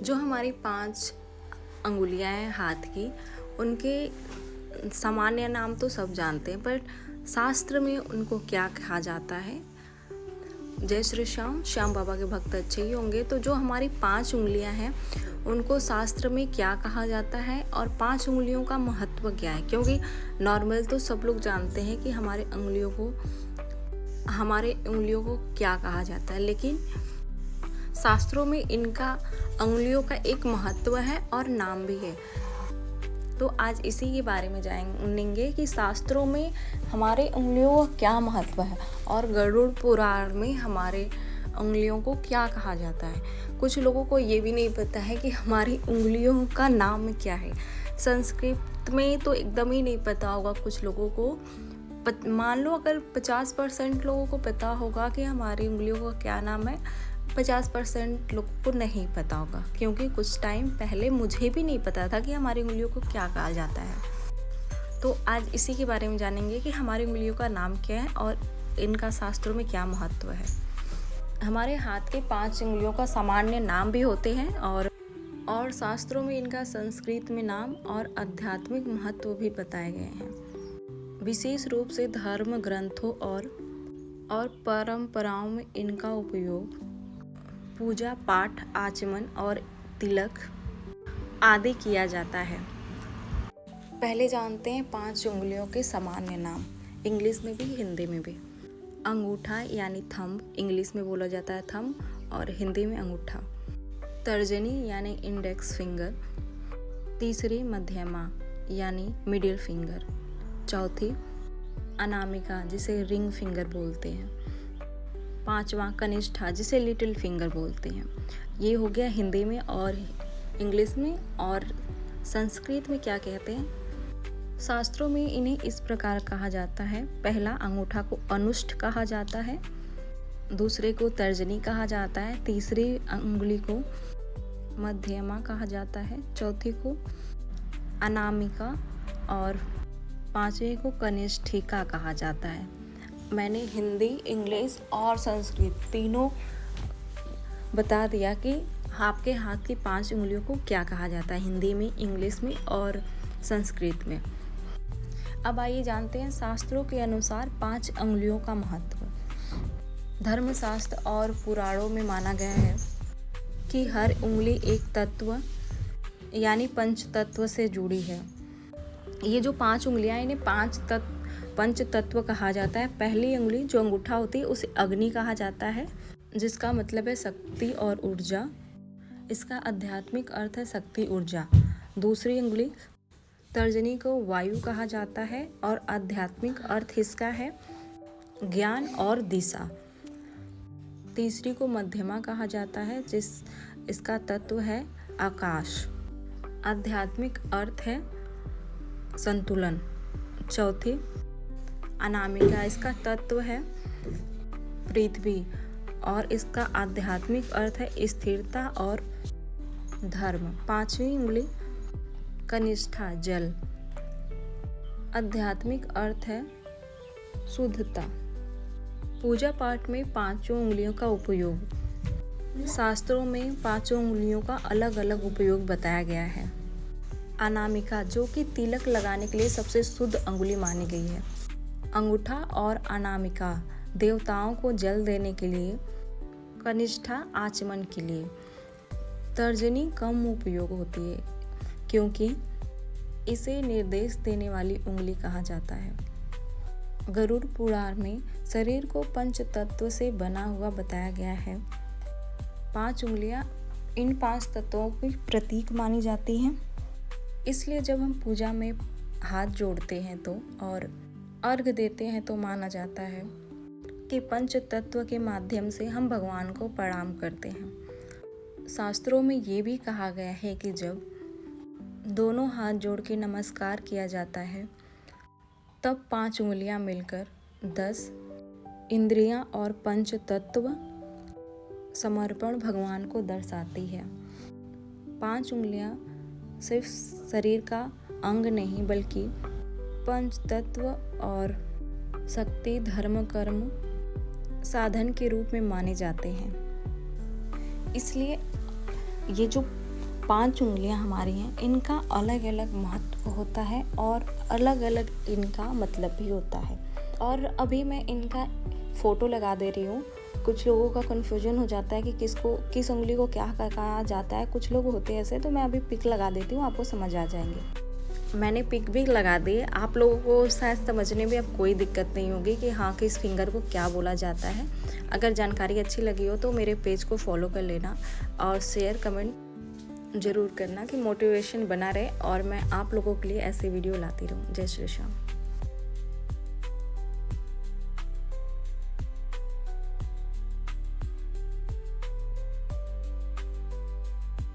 जो हमारी 5 अंगुलियां हैं हाथ की, उनके सामान्य नाम तो सब जानते हैं, पर शास्त्र में उनको क्या कहा जाता है। जय श्री श्याम, श्याम बाबा के भक्त अच्छे ही होंगे। तो जो हमारी 5 उंगलियां हैं उनको शास्त्र में क्या कहा जाता है और 5 उंगलियों का महत्व क्या है। क्योंकि नॉर्मल तो सब लोग जानते हैं कि हमारे उंगलियों को क्या कहा जाता है, लेकिन शास्त्रों में इनका उंगलियों का एक महत्व है और नाम भी है। तो आज इसी के बारे में जानेंगे कि शास्त्रों में हमारे उंगलियों का क्या महत्व है और गरुड़ पुराण में हमारे उंगलियों को क्या कहा जाता है। कुछ लोगों को ये भी नहीं पता है कि हमारी उंगलियों का नाम क्या है। संस्कृत में तो एकदम ही नहीं पता होगा कुछ लोगों को। मान लो अगर 50% लोगों को पता होगा कि हमारी उंगलियों का क्या नाम है, 50% लोगों को नहीं पता होगा। क्योंकि कुछ टाइम पहले मुझे भी नहीं पता था कि हमारी उंगलियों को क्या कहा जाता है। तो आज इसी के बारे में जानेंगे कि हमारी उंगलियों का नाम क्या है और इनका शास्त्रों में क्या महत्व है। हमारे हाथ के 5 उंगलियों का सामान्य नाम भी होते हैं और शास्त्रों में इनका संस्कृत में नाम और आध्यात्मिक महत्व भी बताए गए हैं। विशेष रूप से धर्म ग्रंथों और परंपराओं में इनका उपयोग पूजा पाठ, आचमन और तिलक आदि किया जाता है। पहले जानते हैं 5 उंगलियों के सामान्य नाम, इंग्लिश में भी हिंदी में भी। अंगूठा यानी थंब, इंग्लिश में बोला जाता है थंब और हिंदी में अंगूठा। तर्जनी यानी इंडेक्स फिंगर। तीसरी मध्यमा यानी मिडिल फिंगर। चौथी अनामिका जिसे रिंग फिंगर बोलते हैं। 5वां कनिष्ठा जिसे लिटिल फिंगर बोलते हैं। ये हो गया हिंदी में और इंग्लिश में। और संस्कृत में क्या कहते हैं। शास्त्रों में इन्हें इस प्रकार कहा जाता है। पहला, अंगूठा को अनुष्ठ कहा जाता है। दूसरे को तर्जनी कहा जाता है। तीसरी उंगली को मध्यमा कहा जाता है। चौथी को अनामिका और 5वीं को कनिष्ठिका कहा जाता है। मैंने हिंदी, इंग्लिश और संस्कृत तीनों बता दिया कि आपके हाथ की 5 उंगलियों को क्या कहा जाता है, हिंदी में, इंग्लिश में और संस्कृत में। अब आइए जानते हैं शास्त्रों के अनुसार 5 उंगलियों का महत्व। धर्मशास्त्र और पुराणों में माना गया है कि हर उंगली एक तत्व यानी पंच तत्व से जुड़ी है। ये जो 5 उंगलियां, इन्हें पंच तत्व कहा जाता है। पहली उंगली जो अंगूठा होती है उसे अग्नि कहा जाता है, जिसका मतलब है शक्ति और ऊर्जा। इसका आध्यात्मिक अर्थ है शक्ति, ऊर्जा। दूसरी उंगली तर्जनी को वायु कहा जाता है और आध्यात्मिक अर्थ इसका है ज्ञान और दिशा। तीसरी को मध्यमा कहा जाता है, इसका तत्व है आकाश, आध्यात्मिक अर्थ है संतुलन। चौथी अनामिका, इसका तत्व है पृथ्वी और इसका आध्यात्मिक अर्थ है स्थिरता और धर्म। 5वीं उंगली कनिष्ठा, जल, आध्यात्मिक अर्थ है शुद्धता। पूजा पाठ में 5 उंगलियों का उपयोग। शास्त्रों में 5 उंगलियों का अलग अलग उपयोग बताया गया है। अनामिका जो कि तिलक लगाने के लिए सबसे शुद्ध अंगुली मानी गई है। अंगूठा और अनामिका देवताओं को जल देने के लिए। कनिष्ठा आचमन के लिए। तर्जनी कम उपयोग होती है क्योंकि इसे निर्देश देने वाली उंगली कहा जाता है। गरुड़ पुराण में शरीर को पंच तत्व से बना हुआ बताया गया है। 5 उंगलियां इन 5 तत्वों की प्रतीक मानी जाती हैं। इसलिए जब हम पूजा में हाथ जोड़ते हैं तो और अर्घ देते हैं तो माना जाता है कि पंच तत्व के माध्यम से हम भगवान को प्रणाम करते हैं। शास्त्रों में ये भी कहा गया है कि जब दोनों हाथ जोड़ के नमस्कार किया जाता है तब 5 उंगलियां मिलकर 10 इंद्रियां और पंच तत्व समर्पण भगवान को दर्शाती है। 5 उंगलियां सिर्फ शरीर का अंग नहीं बल्कि पंच तत्व और शक्ति, धर्म, कर्म, साधन के रूप में माने जाते हैं। इसलिए ये जो 5 उंगलियां हमारी हैं, इनका अलग अलग महत्व होता है और अलग अलग इनका मतलब भी होता है। और अभी मैं इनका फ़ोटो लगा दे रही हूँ। कुछ लोगों का कन्फ्यूजन हो जाता है कि किस उंगली को क्या कहा जाता है, कुछ लोग होते हैं ऐसे, तो मैं अभी पिक लगा देती हूँ, आपको समझ आ जाएंगे। मैंने पिक भी लगा दी। आप लोगों को शायद समझने में अब कोई दिक्कत नहीं होगी कि हाँ किस फिंगर को क्या बोला जाता है। अगर जानकारी अच्छी लगी हो तो मेरे पेज को फॉलो कर लेना और शेयर कमेंट ज़रूर करना कि मोटिवेशन बना रहे और मैं आप लोगों के लिए ऐसे वीडियो लाती रहूँ। जय श्री श्याम।